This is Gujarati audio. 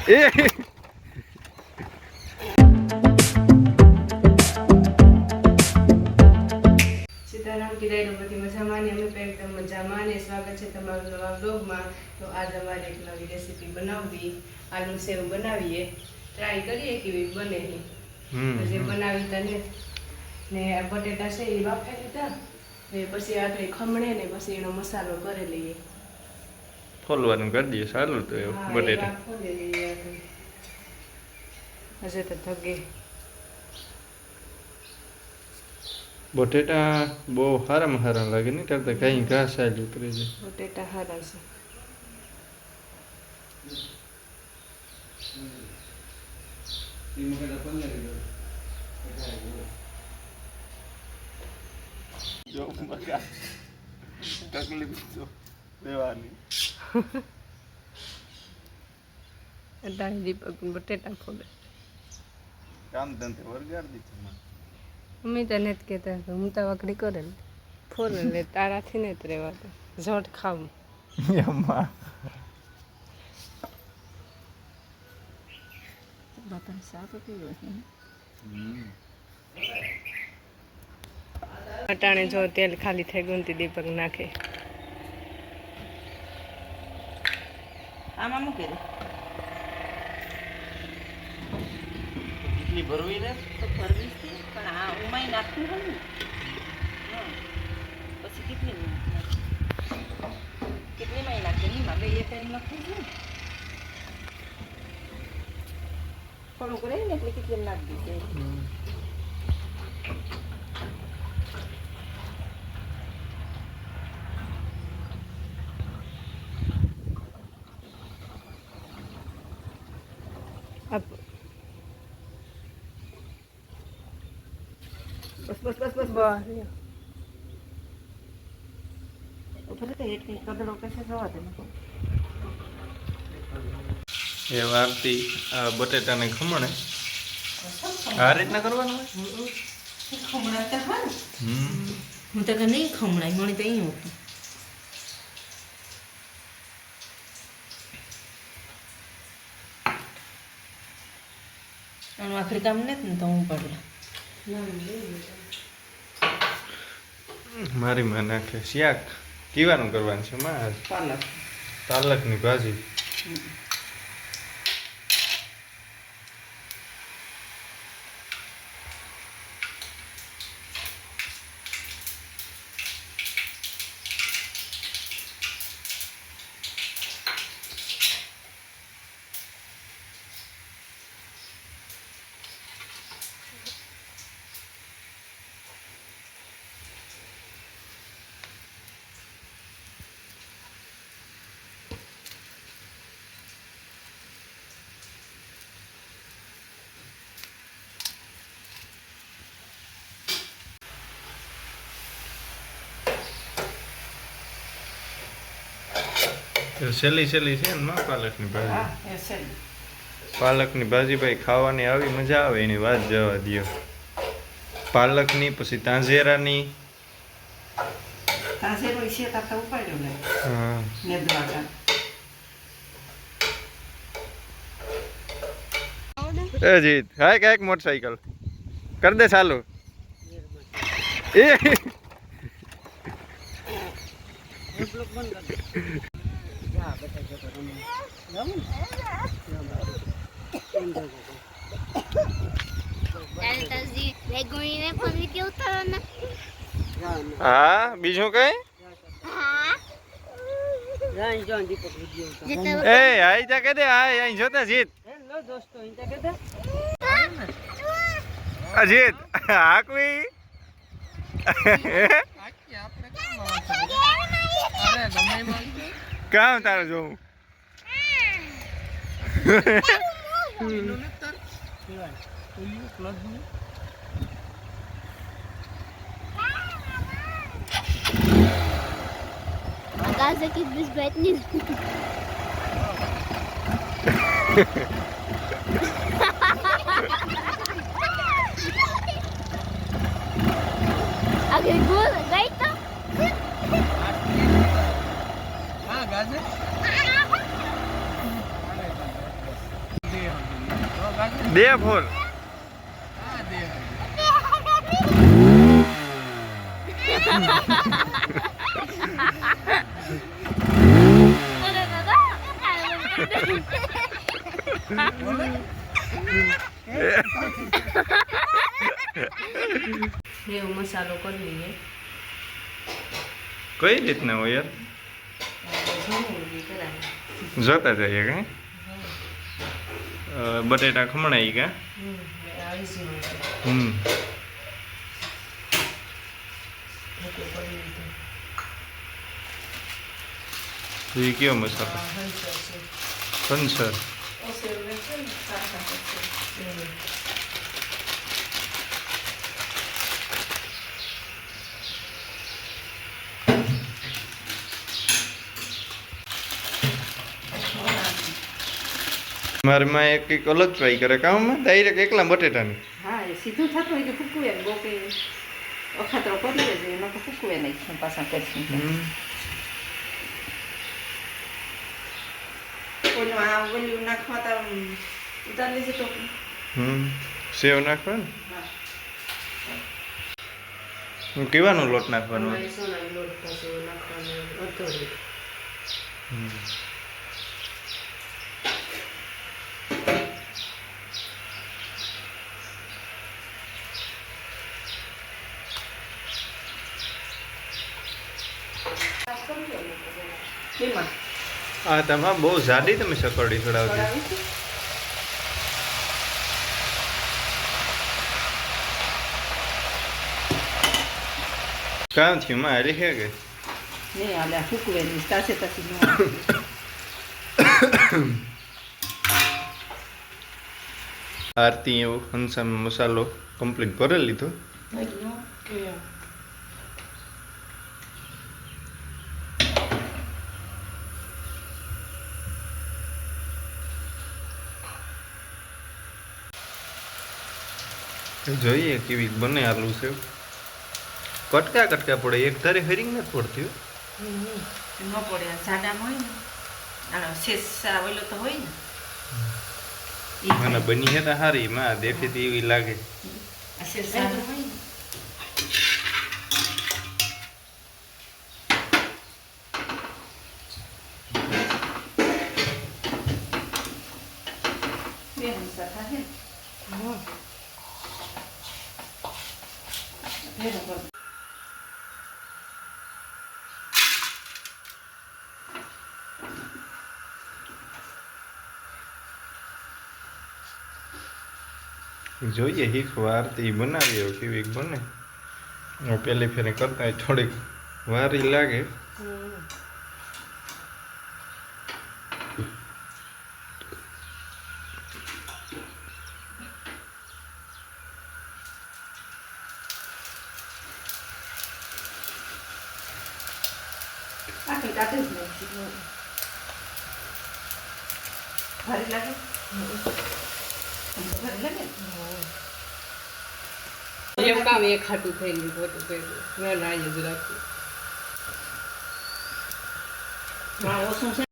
એ સીતારામ કીધાય બધી મજામાં ને અમે પણ એકદમ મજામાં ને સ્વાગત છે તમારું નવા બ્લોગમાં. તો આજ અમારે એક નવી રેસીપી બનાવવી, આલુ સેવ બનાવીએ, ટ્રાય કરીએ કેવી બને છે. જે બનાવી તને ને બટેટા છે એ બાફી લીધા ને પછી આપણે ખમણે ને પછી એનો મસાલો કરી લઈએ. ફોલવાનું કરી દઈએ સારું તો બટેટા ખોલી લઈએ આપણે હજે તો થગે બટેટા બહુ સારામાં સારા લાગે ને કરતા કઈ ઘાસ આલી ઉતરી જાય. બટેટા સારા છે. જો મગા તકલીફ તો લેવાની અટાણી દીપક બટેટા ફોલે કામ ધંધે વરગાડી દીધું. અમે તો નથી કહેતા હું તો વાકડી કરે ને ફોલે ને તારાથી ને જ રહેવા તો ઝટ ખાવું એમાં બતા સાફ કેવું છે. અટાણે જો તેલ ખાલી થઈ ગયું તે દીપક નાખે આમાં મૂકી દે. કેટલી ભરવી ને તો ભરવી છે પણ આ ઉમાઈ નાખવું હોય ને પછી કેટલી માઈ નાખી નહીં માગે એ ટાઈમ નાખવું છે થોડુંક રહે ને એટલે કેટલી નાખી દીધી. બસ બસ બસ બસ બસ ઉપર તો હેઠ કંઈ કદડો કશે જવા દે એ વારતી આ બટેટાને ખમણે આ રીતના કરવાનું હોય. ખમણાતા હા હું તો નહીં ખમણાય મને તો અહીં હતું આખરી કામ નથી ને તો હું પડલા મારી માં નાખે શાક કીવાનું કરવાનું છે માં પાલક પાલકની ભાજી. સેલી સેલી છે ને માં પાલકની ભાજી. હા એ છે પાલકની ભાજી ભાઈ ખાવાની આવી મજા આવે એની વાત જવા દો. પાલકની પછી તાંજેરાની તાંસેરો છે તાતા ઉપાડ્યો ને હા નેદવાટા એ જીત હાય કાંઈક મોટરસાઇકલ કર દે ચાલુ. એ હા બીજું કઈ એ આઈ જા કે દે આય અહીં જોતા જીત અજીત હાકવી કામ તારે જોવું Casa que bis betni. Agar gol gay to. They fall એવો મસાલો કરી લઈએ. કઈ રીતના હોય યાર ઘણું બધી કરાય. જોતા જઈએ કઈ બટેટા ખમણાઈ કા આવી જ મળશે. હમ ભૂકો કરી લીધો. એ કયો મસાલો આ હંસર છે. પંચર ઓસેલ છે ને સાસા છે. મારી માં એક કંઈક અલગ ટ્રાય કરે કામમાં ડાયરેક્ટ એકલા બટેટાની હા એ સીધું થતું હોય કે ફૂકવે ને બહુ કે અખાતરો કરી લેજો એમાં તો ફૂકવે નહીં પાછા કરશું કોઈનું આ ઓલું નાખવા તો ઉતાર લેજે તો સેવ નાખવાનો કેવાનો લોટ નાખવાનો અમારી સોનાની લોટ પાસે નાખવાનો અડધો લીટર. કેમાં આ તમા બહુ જાડી તમે સકરડી ચડાવતી કરાવી છે કામ થયું માં હારી છે કે નહીં હાલે આ ફૂકવે નહીં તાસે તાસી ન આરતી એવો હંસામાં મસાલો કમ્પ્લીટ ભરી લીધો જોઈએ કેવી બને આલુ સેવ કટકા કટકા પડે એક ધારે હરિંગ નથી પડતી હો. ન પડે સાડામાં હોય ને આનો શેષ આવેલો તો હોય ને મને બની હે તો હારી માં દેખીતી એવી લાગે આ શેષ સાડો હોય ને બે હંસા થાય ને ભેગો કર જોઈએ શીખવા આરતી બનાવી એવું કેવી બને પહેલી ફેરે કરતા હોય થોડીક વારી લાગે આખી કાઢી જ નહીં ભારી લાગે ભારી લાગે એમ કામ એક ખાટું થઈ ગયું ખોટું થઈ ગયું ના ના જ રાખવું. ઓછું છે